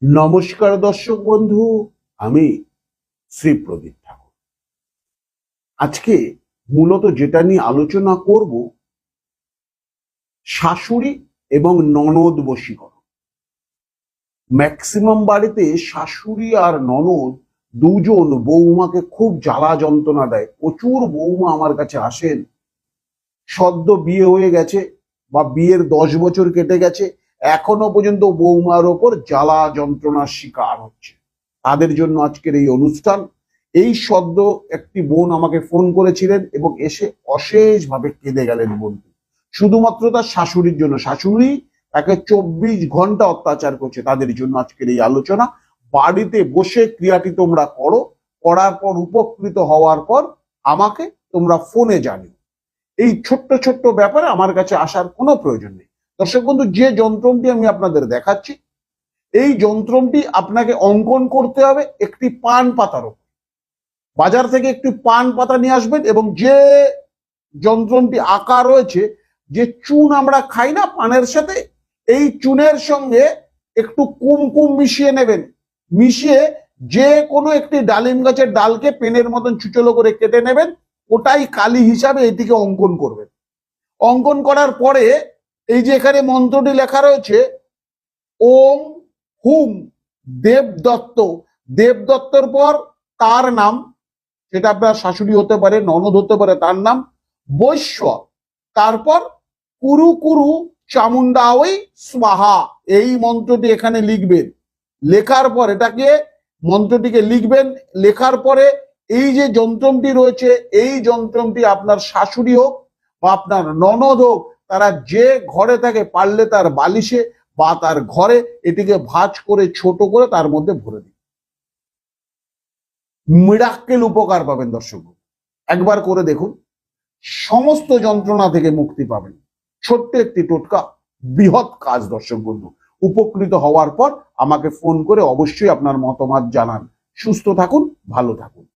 নমস্কার দর্শক বন্ধু, আমি শ্রী প্রদীপ ঠাকুর। আজকে মূলত যেটা নিয়ে আলোচনা করব, শাশুড়ি এবং ননদ বশীকরণ। ম্যাক্সিমাম বাড়িতে শাশুড়ি আর ননদ দুজন বৌমাকে খুব জ্বালা যন্ত্রণা দেয়। প্রচুর বৌমা আমার কাছে আসেন, সদ্য বিয়ে হয়ে গেছে বা বিয়ের 10 বছর কেটে গেছে, এখনো পর্যন্ত বৌমার ওপর জ্বালা যন্ত্রণার শিকার হচ্ছে। তাদের জন্য আজকের এই অনুষ্ঠান। এই সদ্য একটি বোন আমাকে ফোন করেছিলেন এবং এসে অশেষভাবে কেঁদে গেলেন বোনটি, শুধুমাত্র তার শাশুড়ির জন্য। শাশুড়ি তাকে 24 ঘন্টা অত্যাচার করছে। তাদের জন্য আজকের এই আলোচনা। বাড়িতে বসে ক্রিয়াটি তোমরা করো, করার পর উপকৃত হওয়ার পর আমাকে তোমরা ফোনে জানিও। এই ছোট্ট ছোট্ট ব্যাপারে আমার কাছে আসার কোনো প্রয়োজন নেই। দর্শক বন্ধু, যে যন্ত্রটি আমি আপনাদের দেখাচ্ছি, এই যন্ত্রটি আপনাকে অঙ্কন করতে হবে একটি পান পাতার উপর। বাজার থেকে একটি পান পাতা নিয়ে আসবেন এবং যে যন্ত্রটি আঁকা রয়েছে, যে চুন আমরা খাই না পানের সাথে, এই চুনের সঙ্গে একটু কুমকুম মিশিয়ে নেবেন। মিশিয়ে যে কোনো একটি ডালিম গাছের ডালকে পেনের মতন ছুচলো করে কেটে নেবেন। ওটাই কালি হিসাবে এটিকে অঙ্কন করবেন। অঙ্কন করার পরে এই যে এখানে মন্ত্রটি লেখা রয়েছে, ওম হুম দেবদত্ত। দেবদত্তর পর তার নাম, সেটা আপনার শাশুড়ি হতে পারে, ননদ হতে পারে, তার নাম বৈশ্য। তারপর কুরু কুরু চামুন্ডা ওই স্বাহা, এই মন্ত্রটি এখানে লিখবেন। লেখার পর মন্ত্রটিকে লিখবেন। লেখার পরে এই যে যন্ত্রটি রয়েছে, এই যন্ত্রটি আপনার শাশুড়ি হোক বা আপনার ননদ হোক, তারা যে ঘরে থাকে, পারলে তার বালিশে বা তার ঘরে এটিকে ভাঁজ করে ছোট করে তার মধ্যে ভরে দিন। মিরাক্কেল উপকার পাবেন দর্শক। একবার করে দেখুন, সমস্ত যন্ত্রণা থেকে মুক্তি পাবেন। ছোট্ট একটি টোটকা, বৃহৎ কাজ দর্শক বন্ধু। উপকৃত হওয়ার পর আমাকে ফোন করে অবশ্যই আপনার মতামত জানান। সুস্থ থাকুন, ভালো থাকুন।